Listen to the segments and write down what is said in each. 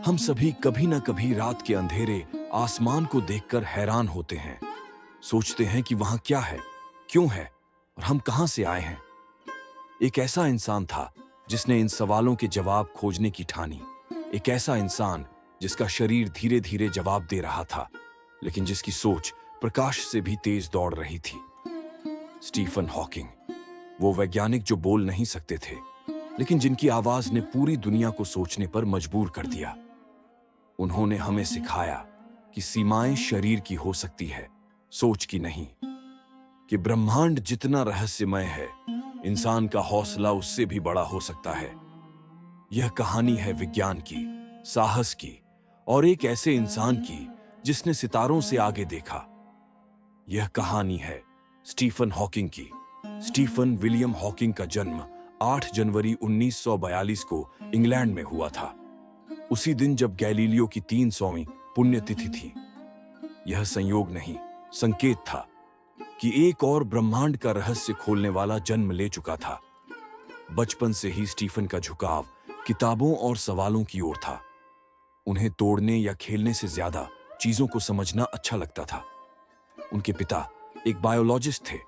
हम सभी कभी ना कभी रात के अंधेरे आसमान को देखकर हैरान होते हैं। सोचते हैं कि वहां क्या है, क्यों है और हम कहां से आए हैं। एक ऐसा इंसान था जिसने इन सवालों के जवाब खोजने की ठानी। एक ऐसा इंसान जिसका शरीर धीरे धीरे जवाब दे रहा था, लेकिन जिसकी सोच प्रकाश से भी तेज दौड़ रही थी। स्टीफन हॉकिंग, वो वैज्ञानिक जो बोल नहीं सकते थे, लेकिन जिनकी आवाज ने पूरी दुनिया को सोचने पर मजबूर कर दिया। उन्होंने हमें सिखाया कि सीमाएं शरीर की हो सकती है, सोच की नहीं। कि ब्रह्मांड जितना रहस्यमय है, इंसान का हौसला उससे भी बड़ा हो सकता है। यह कहानी है विज्ञान की, साहस की और एक ऐसे इंसान की जिसने सितारों से आगे देखा। यह कहानी है स्टीफन हॉकिंग की। स्टीफन विलियम हॉकिंग का जन्म 8 जनवरी 1942 को इंग्लैंड में हुआ था। उसी दिन जब गैलीलियो की 300वीं पुण्यतिथि थी। यह संयोग नहीं, संकेत था कि एक और ब्रह्मांड का रहस्य खोलने वाला जन्म ले चुका था। बचपन से ही स्टीफन का झुकाव किताबों और सवालों की ओर था। उन्हें तोड़ने या खेलने से ज्यादा चीजों को समझना अच्छा लगता था। उनके पिता एक बायोलॉजिस्ट थे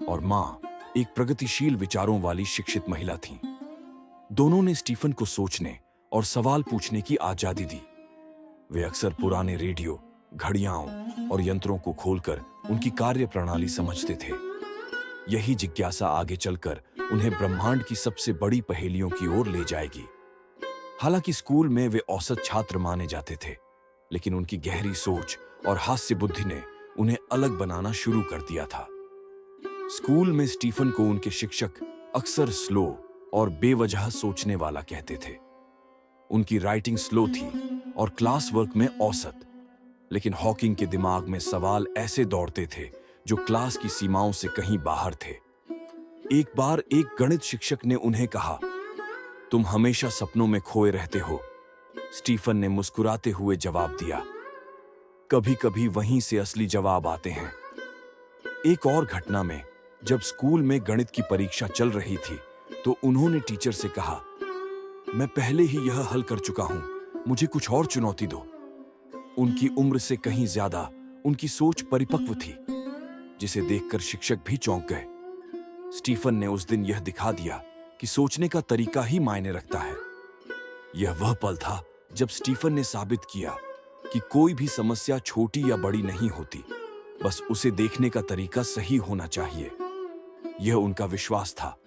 और मां एक प्रगतिशील विचारों वाली शिक्षित महिला थीं। दोनों ने स्टीफन को सोचने और सवाल पूछने की आजादी दी। वे अक्सर पुराने रेडियो, घड़ियाओं और यंत्रों को खोलकर उनकी कार्य प्रणाली समझते थे। यही जिज्ञासा आगे चलकर उन्हें ब्रह्मांड की सबसे बड़ी पहेलियों की ओर ले जाएगी। हालांकि स्कूल में वे औसत छात्र माने जाते थे, लेकिन उनकी गहरी सोच और हास्य बुद्धि ने उन्हें अलग बनाना शुरू कर दिया था। स्कूल में स्टीफन को उनके शिक्षक अक्सर स्लो और बेवजह सोचने वाला कहते थे। उनकी राइटिंग स्लो थी और क्लास वर्क में औसत, लेकिन हॉकिंग के दिमाग में सवाल ऐसे दौड़ते थे जो क्लास की सीमाओं से कहीं बाहर थे। एक बार एक गणित शिक्षक ने उन्हें कहा, तुम हमेशा सपनों में खोए रहते हो। स्टीफन ने मुस्कुराते हुए जवाब दिया, कभी कभी वहीं से असली जवाब आते हैं। एक और घटना में जब स्कूल में गणित की परीक्षा चल रही थी तो उन्होंने टीचर से कहा, मैं पहले ही यह हल कर चुका हूं, मुझे कुछ और चुनौती दो। उनकी उम्र से कहीं ज्यादा उनकी सोच परिपक्व थी, जिसे देखकर शिक्षक भी चौंक गए। स्टीफन ने उस दिन यह दिखा दिया कि सोचने का तरीका ही मायने रखता है। यह वह पल था जब स्टीफन ने साबित किया कि कोई भी समस्या छोटी या बड़ी नहीं होती, बस उसे देखने का तरीका सही होना चाहिए। यह उनका विश्वास था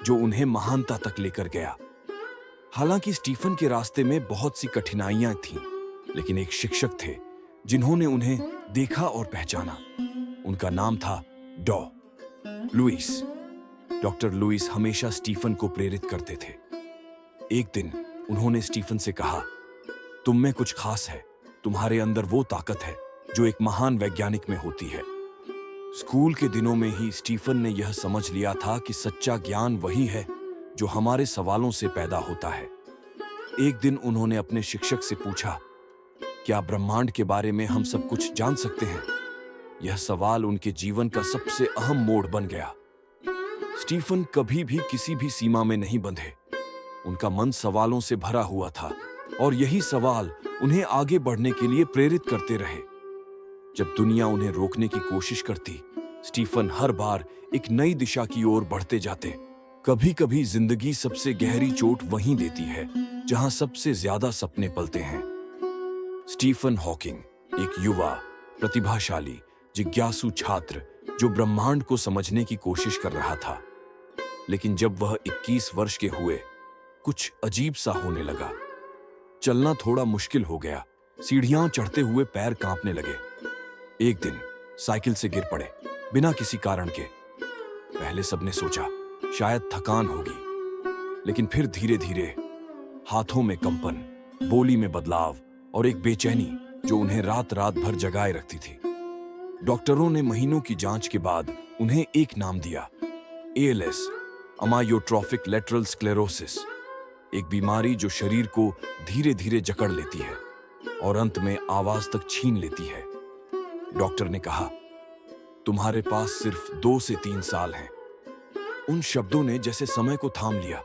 जो उन्हें महानता तक लेकर गया। हालांकि स्टीफन के रास्ते में बहुत सी कठिनाइयां थीं, लेकिन एक शिक्षक थे जिन्होंने उन्हें देखा और पहचाना। उनका नाम था डॉ लुइस। डॉक्टर लुइस हमेशा स्टीफन को प्रेरित करते थे। एक दिन उन्होंने स्टीफन से कहा, तुम में कुछ खास है, तुम्हारे अंदर वो ताकत है जो एक महान वैज्ञानिक में होती है। स्कूल के दिनों में ही स्टीफन ने यह समझ लिया था कि सच्चा ज्ञान वही है जो हमारे सवालों से पैदा होता है। एक दिन उन्होंने अपने शिक्षक से पूछा, क्या ब्रह्मांड के बारे में हम सब कुछ जान सकते हैं? यह सवाल उनके जीवन का सबसे अहम मोड़ बन गया। स्टीफन कभी भी किसी भी सीमा में नहीं बंधे। उनका मन सवालों से भरा हुआ था और यही सवाल उन्हें आगे बढ़ने के लिए प्रेरित करते रहे। जब दुनिया उन्हें रोकने की कोशिश करती, स्टीफन हर बार एक नई दिशा की ओर बढ़ते जाते। कभी कभी जिंदगी सबसे गहरी चोट वहीं देती है जहां सबसे ज्यादा सपने पलते हैं। स्टीफन हॉकिंग एक युवा, प्रतिभाशाली, जिज्ञासु छात्र जो ब्रह्मांड को समझने की कोशिश कर रहा था। लेकिन जब वह 21 वर्ष के हुए, कुछ अजीब सा होने लगा। चलना थोड़ा मुश्किल हो गया, सीढ़ियां चढ़ते हुए पैर कांपने लगे। एक दिन साइकिल से गिर पड़े, बिना किसी कारण के। पहले सबने सोचा शायद थकान होगी, लेकिन फिर धीरे धीरे हाथों में कंपन, बोली में बदलाव और एक बेचैनी जो उन्हें रात रात भर जगाए रखती थी। डॉक्टरों ने महीनों की जांच के बाद उन्हें एक नाम दिया, ALS, अमायोट्रोफिक लेटरल स्क्लेरोसिस, एक बीमारी जो शरीर को धीरे धीरे जकड़ लेती है और अंत में आवाज तक छीन लेती है। डॉक्टर ने कहा, तुम्हारे पास सिर्फ 2 से 3 साल हैं। उन शब्दों ने जैसे समय को थाम लिया।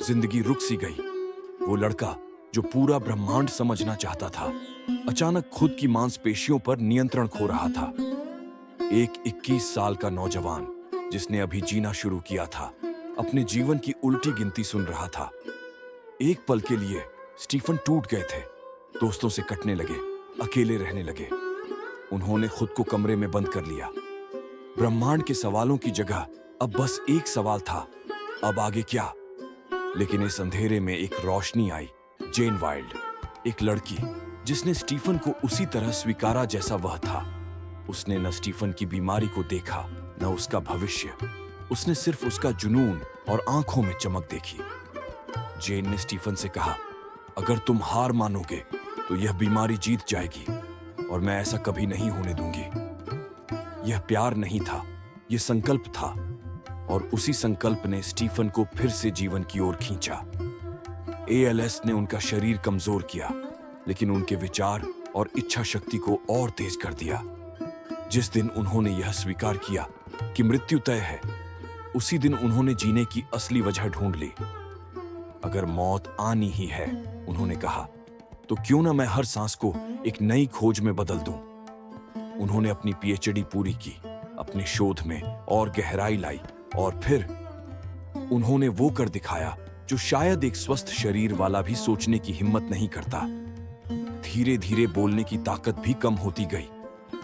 जिंदगी रुक सी गई। वो लड़का जो पूरा ब्रह्मांड समझना चाहता था, अचानक खुद की मांसपेशियों पर नियंत्रण खो रहा था। एक 21 साल का नौजवान जिसने अभी जीना शुरू किया था, अपने जीवन की उल्टी गिनती सुन रहा था। एक पल के लिए स्टीफन टूट गए थे। दोस्तों से कटने लगे, अकेले रहने लगे। उन्होंने खुद को कमरे में बंद कर लिया। ब्रह्मांड के सवालों की जगह अब बस एक सवाल था, अब आगे क्या? लेकिन इस अंधेरे में एक रोशनी आई। जेन वाइल्ड, एक लड़की जिसने स्टीफन को उसी तरह स्वीकारा जैसा वह था। उसने न स्टीफन की बीमारी को देखा, न उसका भविष्य। उसने सिर्फ उसका जुनून और आंखों में चमक देखी। जेन ने स्टीफन से कहा, अगर तुम हार मानोगे तो यह बीमारी जीत जाएगी, और मैं ऐसा कभी नहीं होने दूंगी। यह प्यार नहीं था, यह संकल्प था, और उसी संकल्प ने स्टीफन को फिर से जीवन की ओर खींचा। ALS ने उनका शरीर कमजोर किया, लेकिन उनके विचार और इच्छा शक्ति को और तेज कर दिया। जिस दिन उन्होंने यह स्वीकार किया कि मृत्यु तय है, उसी दिन उन्होंने जीने की असली वजह ढूंढ ली। अगर मौत आनी ही है, उन्होंने कहा, तो क्यों ना मैं हर सांस को एक नई खोज में बदल दूं। उन्होंने अपनी PhD पूरी की, अपने शोध में और गहराई लाई, और फिर उन्होंने वो कर दिखाया जो शायद एक स्वस्थ शरीर वाला भी सोचने की हिम्मत नहीं करता। धीरे धीरे बोलने की ताकत भी कम होती गई,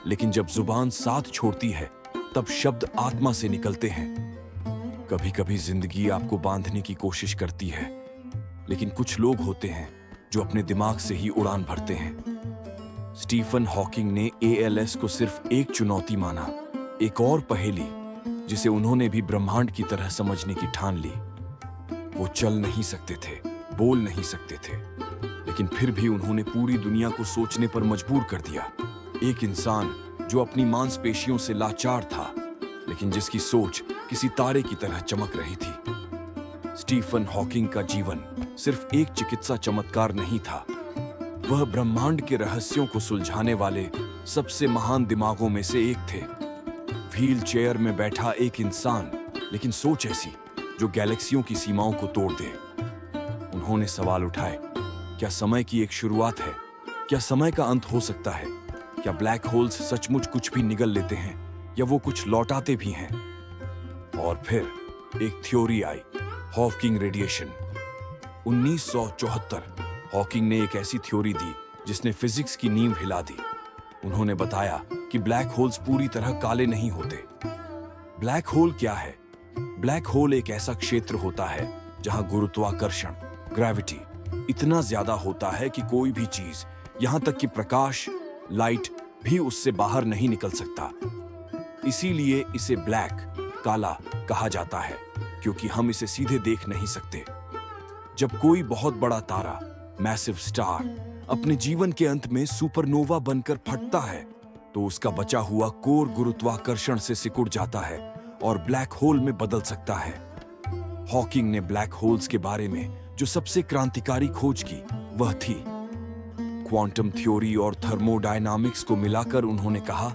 लेकिन जब जुबान साथ छोड़ती है, तब शब्द आत्मा से निकलते हैं। कभी कभी जिंदगी आपको बांधने की कोशिश करती है, लेकिन कुछ लोग होते हैं जो अपने दिमाग से ही उड़ान भरते हैं। स्टीफन हॉकिंग ने ALS को सिर्फ एक चुनौती माना, एक और पहेली जिसे उन्होंने भी ब्रह्मांड की तरह समझने की ठान ली। वो चल नहीं सकते थे, बोल नहीं सकते थे, लेकिन फिर भी उन्होंने पूरी दुनिया को सोचने पर मजबूर कर दिया। एक इंसान जो अपनी मांसपेशियों से लाचार था, लेकिन जिसकी सोच किसी तारे की तरह चमक रही थी। स्टीफन हॉकिंग का जीवन सिर्फ एक चिकित्सा चमत्कार नहीं था, वह ब्रह्मांड के रहस्यों को सुलझाने वाले सबसे महान दिमागों में से एक थे। व्हील चेयर में बैठा एक इंसान, लेकिन सोच ऐसी जो गैलेक्सियों की सीमाओं को तोड़ दे। उन्होंने सवाल उठाए, क्या समय की एक शुरुआत है? क्या समय का अंत हो सकता है? क्या ब्लैक होल्स सचमुच कुछ भी निगल लेते हैं, या वो कुछ लौटाते भी हैं? और फिर एक थ्योरी आई, हॉकिंग रेडिएशन। 1974 हॉकिंग ने एक ऐसी थ्योरी दी जिसने फिजिक्स की नींव हिला दी। उन्होंने बताया कि ब्लैक होल्स पूरी तरह काले नहीं होते। ब्लैक होल क्या है? ब्लैक होल एक ऐसा क्षेत्र होता है जहां गुरुत्वाकर्षण, ग्रेविटी इतना ज्यादा होता है कि कोई भी चीज, यहां तक कि प्रकाश, लाइट भी उससे बाहर नहीं निकल सकता। इसीलिए इसे ब्लैक, काला कहा जाता है, क्योंकि हम इसे सीधे देख नहीं सकते। जब कोई बहुत बड़ा तारा, मैसिव स्टार, अपने जीवन के अंत में सुपरनोवा बनकर फटता है, तो उसका बचा हुआ कोर गुरुत्वाकर्षण से सिकुड़ जाता है और ब्लैक होल में बदल सकता है। हॉकिंग ने ब्लैक होल्स के बारे में जो सबसे क्रांतिकारी खोज की, वह थी क्वांटम थ्योरी और थर्मोडायनामिक्स को मिलाकर उन्होंने कहा,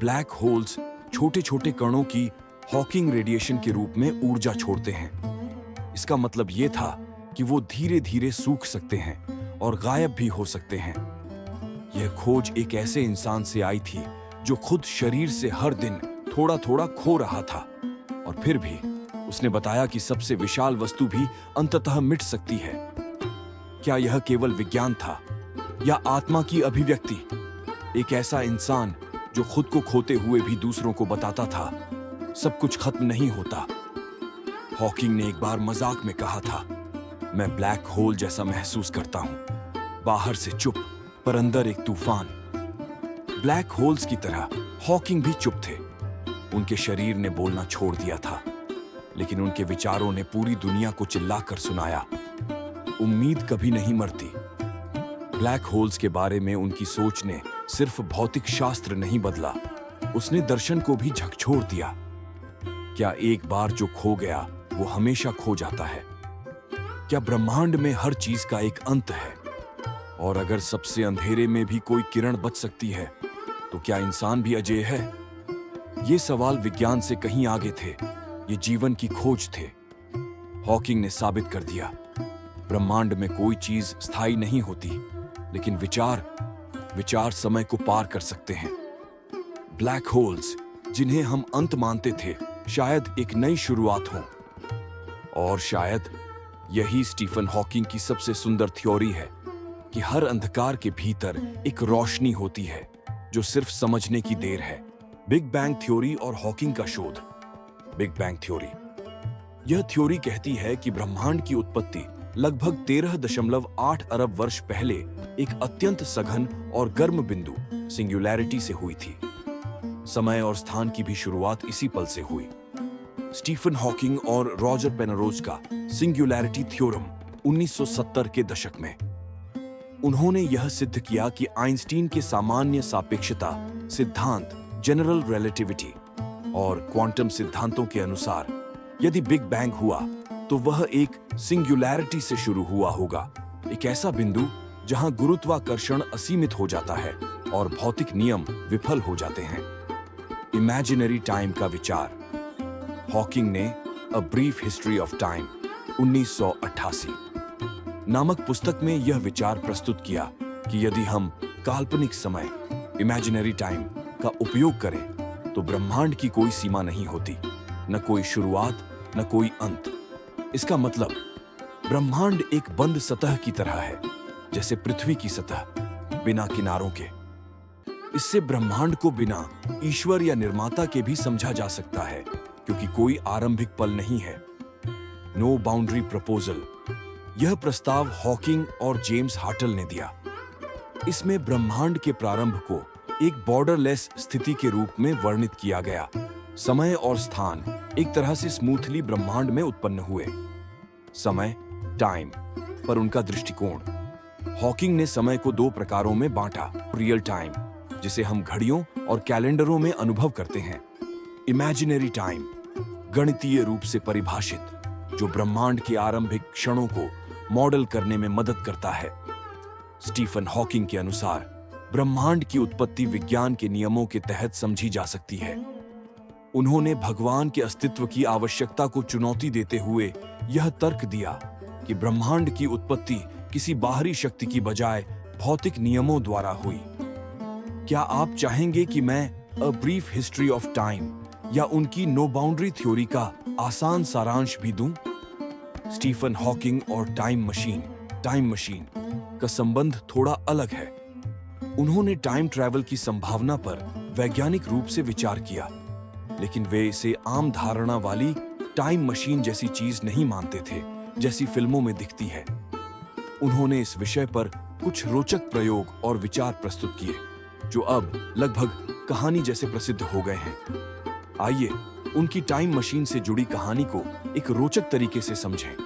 ब्लैक होल्स छोटे छोटे कणों की हॉकिंग रेडिएशन के रूप में ऊर्जा छोड़ते हैं। इसका मतलब यह था कि वो धीरे धीरे सूख सकते हैं और गायब भी हो सकते हैं। यह खोज एक ऐसे इंसान से आई थी जो खुद शरीर से हर दिन थोड़ा थोड़ा खो रहा था, और फिर भी उसने बताया कि सबसे विशाल वस्तु भी अंततः मिट सकती है। क्या यह केवल विज्ञान था या आत्मा की अभिव्यक्ति? एक ऐसा इंसान जो खुद को खोते हुए भी दूसरों को बताता था, सब कुछ खत्म नहीं होता। हॉकिंग ने एक बार मजाक में कहा था, मैं ब्लैक होल जैसा महसूस करता हूं, बाहर से चुप पर अंदर एक तूफान। ब्लैक होल्स की तरह हॉकिंग भी चुप थे। उनके शरीर ने बोलना छोड़ दिया था, लेकिन उनके विचारों ने पूरी दुनिया को चिल्लाकर सुनाया, उम्मीद कभी नहीं मरती। ब्लैक होल्स के बारे में उनकी सोच ने सिर्फ भौतिक शास्त्र नहीं बदला, उसने दर्शन को भी झकझोर दिया। क्या एक बार जो खो गया वो हमेशा खो जाता है? क्या ब्रह्मांड में हर चीज का एक अंत है? और अगर सबसे अंधेरे में भी कोई किरण बच सकती है, तो क्या इंसान भी अजेय है? ये सवाल विज्ञान से कहीं आगे थे, ये जीवन की खोज थे। हॉकिंग ने साबित कर दिया, ब्रह्मांड में कोई चीज स्थायी नहीं होती, लेकिन विचार समय को पार कर सकते हैं। ब्लैक होल्स, जिन्हें हम अंत मानते थे, शायद एक नई शुरुआत हो। और शायद यही स्टीफन हॉकिंग की सबसे सुंदर थ्योरी है कि हर अंधकार के भीतर एक रोशनी होती है जो सिर्फ समझने की देर है। बिग बैंग थ्योरी और हॉकिंग का शोध। Big bang theory. यह थ्योरी कहती है कि ब्रह्मांड की उत्पत्ति लगभग 13.8 अरब वर्ष पहले एक अत्यंत सघन और गर्म बिंदु सिंगुलैरिटी से हुई थी। समय और स्थान की भी शुरुआत इसी पल से हुई। स्टीफन हॉकिंग और रॉजर पेनरोज का सिंगुलैरिटी थ्योरम 1970 के दशक में। उन्होंने यह सिद्ध किया कि आइंस्टीन के सामान्य सापेक्षता सिद्धांत, जनरल रिलेटिविटी और क्वांटम सिद्धांतों के अनुसार यदि बिग बैंग हुआ तो वह एक सिंगुलैरिटी से शुरू हुआ होगा, एक ऐसा बिंदु जहां गुरुत्वाकर्षण असीमित हो जाता है और भौतिक नियम विफल हो जाते हैं। इमेजिनरी टाइम का विचार। हॉकिंग ने a brief history of time 1988 नामक पुस्तक में यह विचार प्रस्तुत किया कि यदि हम काल्पनिक समय इमेजिनरी टाइम का उपयोग करें तो ब्रह्मांड की कोई सीमा नहीं होती, न कोई शुरुआत न कोई अंत। इसका मतलब ब्रह्मांड एक बंद सतह की तरह है, जैसे पृथ्वी की सतह, बिना किनारों के। इससे ब्रह्मांड को बिना ईश्वर या निर्माता के भी समझा जा सकता है, क्योंकि कोई आरंभिक पल नहीं है। No boundary proposal. यह प्रस्ताव हॉकिंग और जेम्स हार्टल ने दिया। इसमें ब्रह्मांड के प्रारंभ को एक बॉर्डरलेस स्थिति के रूप में वर्णित किया गया। समय और स्थान एक तरह से स्मूथली ब्रह्मांड में उत्पन्न हुए। समय, टाइम पर उनका दृष्टिकोण। हॉकिंग ने समय को दो प्रकारों में बांटा। रियल टाइम, जिसे हम घड़ियों और कैलेंडरों में अनुभव करते हैं। इमेजिनरी टाइम, गणितीय रूप से परिभाषित, जो ब्रह्मांड के आरंभिक क्षणों को मॉडल करने में मदद करता है। स्टीफन हॉकिंग के अनुसार ब्रह्मांड की उत्पत्ति विज्ञान के नियमों के तहत समझी जा सकती है। उन्होंने भगवान के अस्तित्व की आवश्यकता को चुनौती देते हुए यह तर्क दिया कि ब्रह्मांड की उत्पत्ति किसी बाहरी शक्ति की बजाय भौतिक नियमों द्वारा हुई। क्या आप चाहेंगे कि मैं a brief history of time या उनकी नो बाउंड्री थ्योरी का आसान सारांश भी दूं? स्टीफन हॉकिंग और टाइम मशीन का संबंध थोड़ा अलग है। उन्होंने टाइम ट्रैवल की संभावना पर वैज्ञानिक रूप से विचार किया, लेकिन वे इसे आम धारणा वाली टाइम मशीन जैसी चीज नहीं मानते थे, जैसी फिल्मों में दिखती है। उन्होंने इस विषय पर कुछ रोचक प्रयोग और विचार प्रस्तुत किए, जो अब लगभग कहानी जैसे प्रसिद्ध हो गए हैं। आइए उनकी टाइम मशीन से जुड़ी कहानी को एक रोचक तरीके से समझें।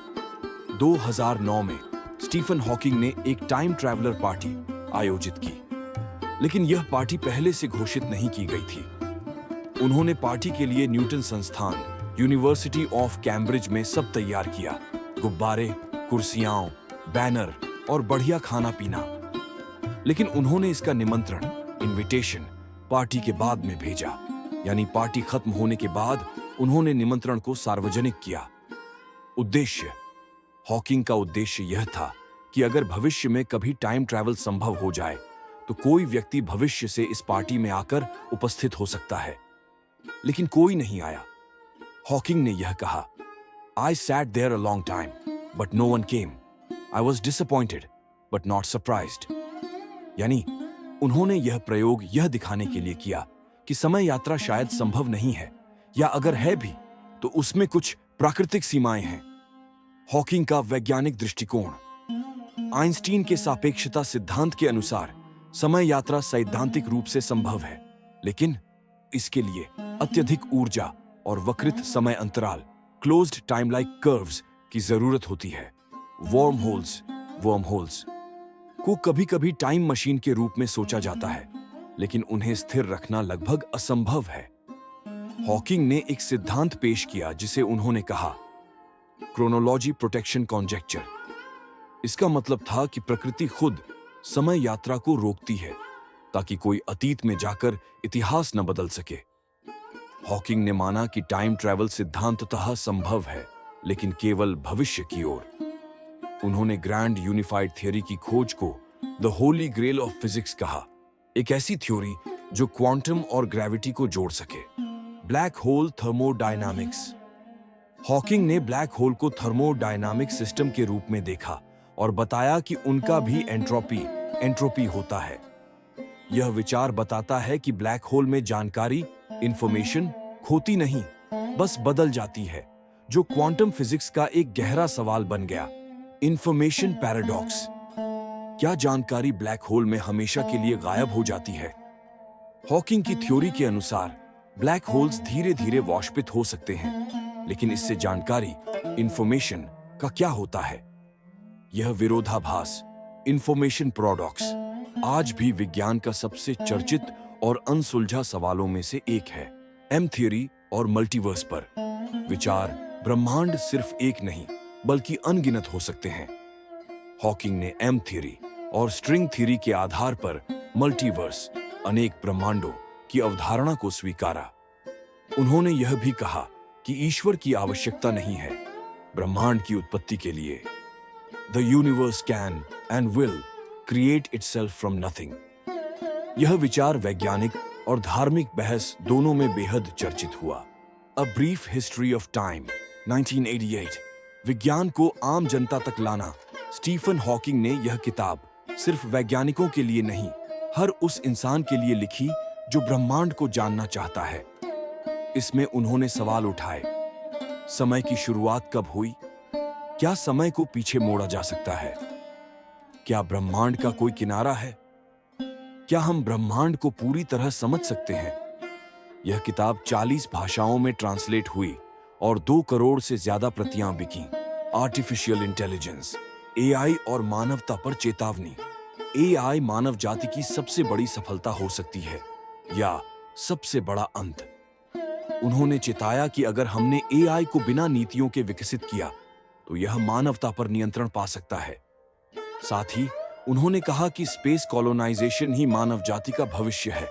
2009 में स्टीफन हॉकिंग ने एक टाइम ट्रैवलर पार्टी आयोजित की, लेकिन यह पार्टी पहले से घोषित नहीं की गई थी। उन्होंने पार्टी के लिए न्यूटन संस्थान, यूनिवर्सिटी ऑफ कैम्ब्रिज में सब तैयार किया। गुब्बारे, कुर्सियां, बैनर और बढ़िया खाना पीना। लेकिन उन्होंने इसका निमंत्रण, इनविटेशन, पार्टी के बाद में भेजा। यानी पार्टी खत्म होने के बाद उन्होंने निमंत्रण को सार्वजनिक किया। उद्देश्य। हॉकिंग का उद्देश्य यह था कि अगर भविष्य में कभी टाइम ट्रैवल संभव हो जाए तो कोई व्यक्ति भविष्य से इस पार्टी में आकर उपस्थित हो सकता है। लेकिन कोई नहीं आया। हॉकिंग ने यह कहा, I sat there a long time, but no one came. I was disappointed, but not surprised. यानी उन्होंने यह प्रयोग यह दिखाने के लिए किया कि समय यात्रा शायद संभव नहीं है, या अगर है भी तो उसमें कुछ प्राकृतिक सीमाएं हैं। हॉकिंग का वैज्ञानिक दृष्टिकोण। आइंस्टीन के सापेक्षता सिद्धांत के अनुसार समय यात्रा सैद्धांतिक रूप से संभव है, लेकिन इसके लिए अत्यधिक ऊर्जा और वक्रित समय अंतराल, क्लोज्ड टाइम लाइक कर्व्स की जरूरत होती है। वर्म होल्स को कभी कभी टाइम मशीन के रूप में सोचा जाता है, लेकिन उन्हें स्थिर रखना लगभग असंभव है। हॉकिंग ने एक सिद्धांत पेश किया जिसे उन्होंने कहा क्रोनोलॉजी प्रोटेक्शन कॉन्जेक्चर। इसका मतलब था कि प्रकृति खुद समय यात्रा को रोकती है ताकि कोई अतीत में जाकर इतिहास न बदल सके। हॉकिंग ने माना कि टाइम ट्रैवल सिद्धांततः संभव है, लेकिन केवल भविष्य की ओर। उन्होंने ग्रैंड यूनिफाइड थ्योरी की खोज को the holy grail of physics कहा, एक ऐसी थ्योरी जो क्वांटम और ग्रेविटी को जोड़ सके। Black hole thermodynamics. हॉकिंग ने ब्लैक होल को थर्मोडायनामिक सिस्टम के रूप में देखा और बताया कि उनका भी एंट्रोपी होता है। यह विचार बताता है कि ब्लैक होल में जानकारी, इंफॉर्मेशन खोती नहीं, बस बदल जाती है, जो क्वांटम फिजिक्स का एक गहरा सवाल बन गया। Information paradox. क्या जानकारी ब्लैक होल में हमेशा के लिए गायब हो जाती है? हॉकिंग की थ्योरी के अनुसार ब्लैक होल्स धीरे धीरे वाष्पित हो सकते हैं, लेकिन इससे जानकारी, इंफॉर्मेशन का क्या होता है? यह विरोधाभास, इंफॉर्मेशन पैराडॉक्स, आज भी विज्ञान का सबसे चर्चित और अनसुलझा सवालों में से एक है। एम थ्योरी और मल्टीवर्स पर विचार। ब्रह्मांड सिर्फ एक नहीं बल्कि अनगिनत हो सकते हैं। हॉकिंग ने एम थ्योरी और स्ट्रिंग थ्योरी के आधार पर मल्टीवर्स, अनेक ब्रह्मांडों की अवधारणा को स्वीकारा। उन्होंने यह भी कहा कि ईश्वर की आवश्यकता नहीं है ब्रह्मांड की उत्पत्ति के लिए। The universe can and will create itself from nothing. यह विचार वैज्ञानिक और धार्मिक बहस दोनों में बेहद चर्चित हुआ। A brief history of time 1988। विज्ञान को आम जनता तक लाना। स्टीफन हॉकिंग ने यह किताब सिर्फ वैज्ञानिकों के लिए नहीं, हर उस इंसान के लिए लिखी जो ब्रह्मांड को जानना चाहता है। इसमें उन्होंने सवाल उठाए, समय की शुरुआत कब हुई? क्या समय को पीछे मोड़ा जा सकता है? क्या ब्रह्मांड का कोई किनारा है? क्या हम ब्रह्मांड को पूरी तरह समझ सकते हैं? यह किताब 40 भाषाओं में ट्रांसलेट हुई और 2 करोड़ से ज्यादा प्रतियां बिकीं। आर्टिफिशियल इंटेलिजेंस, एआई और मानवता पर चेतावनी। एआई मानव जाति की सबसे बड़ी सफलता हो सकती है या सबसे बड़ा अंत। उन्होंने चेताया कि अगर हमने एआई को बिना नीतियों के विकसित किया तो यह मानवता पर नियंत्रण पा सकता है। साथ ही उन्होंने कहा कि स्पेस कॉलोनाइजेशन ही मानव जाति का भविष्य है।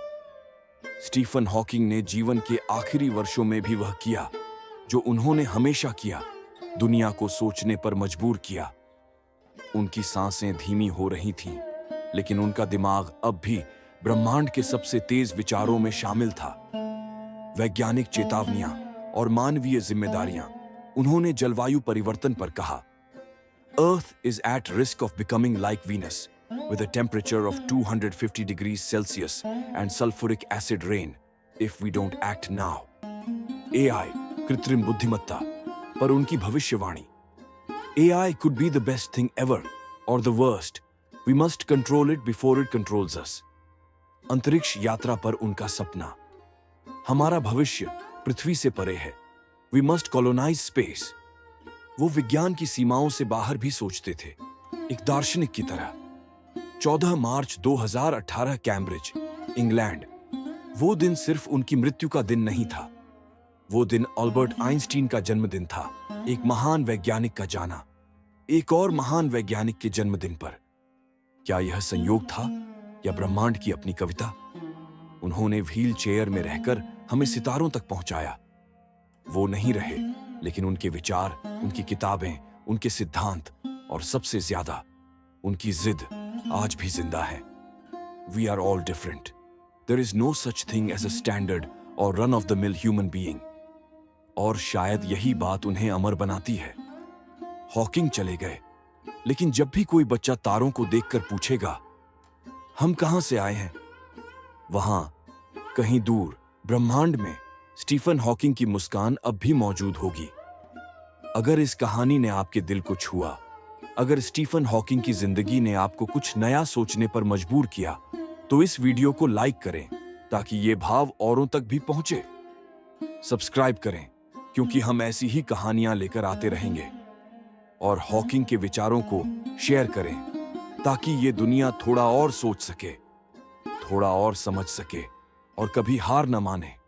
स्टीफन हॉकिंग ने जीवन के आखिरी वर्षों में भी वह किया जो उन्होंने हमेशा किया, दुनिया को सोचने पर मजबूर किया। उनकी सांसें धीमी हो रही थीं, लेकिन उनका दिमाग अब भी ब्रह्मांड के सबसे तेज विचारों में शामिल था। वैज्ञानिक चेतावनियां और मानवीय जिम्मेदारियां। उन्होंने जलवायु परिवर्तन पर कहा, Earth is at risk of becoming like Venus, with a temperature of 250 degrees Celsius and sulfuric acid rain, if we don't act now. AI, कृत्रिम बुद्धिमत्ता, पर उनकी भविष्यवाणी। AI could be the best thing ever, or the worst. We must control it before it controls us. अंतरिक्ष यात्रा पर उनका सपना। हमारा भविष्य पृथ्वी से परे है। We must colonize space. वो विज्ञान की सीमाओं से बाहर भी सोचते थे, एक दार्शनिक की तरह। 14 मार्च 2018 कैम्ब्रिज, इंग्लैंड। वो दिन सिर्फ उनकी मृत्यु का दिन नहीं था, वो दिन अल्बर्ट आइंस्टीन का जन्मदिन था, एक महान वैज्ञानिक का जाना, एक और महान वैज्ञानिक के जन्मदिन पर। क्या यह संयोग था या ब्रह्मांड की अपनी कविता? उन्होंने व्हील चेयर में रहकर हमें सितारों तक पहुंचाया। वो नहीं रहे, लेकिन उनके विचार, उनकी किताबें, उनके सिद्धांत और सबसे ज्यादा उनकी जिद आज भी जिंदा है। We are all different. There is no such thing as a standard or run of the mill human being. और शायद यही बात उन्हें अमर बनाती है। हॉकिंग चले गए, लेकिन जब भी कोई बच्चा तारों को देखकर पूछेगा, हम कहां से आए हैं, वहां कहीं दूर ब्रह्मांड में स्टीफन हॉकिंग की मुस्कान अब भी मौजूद होगी। अगर इस कहानी ने आपके दिल को छुआ, अगर स्टीफन हॉकिंग की जिंदगी ने आपको कुछ नया सोचने पर मजबूर किया, तो इस वीडियो को लाइक करें ताकि ये भाव औरों तक भी पहुंचे। सब्सक्राइब करें क्योंकि हम ऐसी ही कहानियां लेकर आते रहेंगे। और हॉकिंग के विचारों को शेयर करें ताकि ये दुनिया थोड़ा और सोच सके, थोड़ा और समझ सके और कभी हार न माने।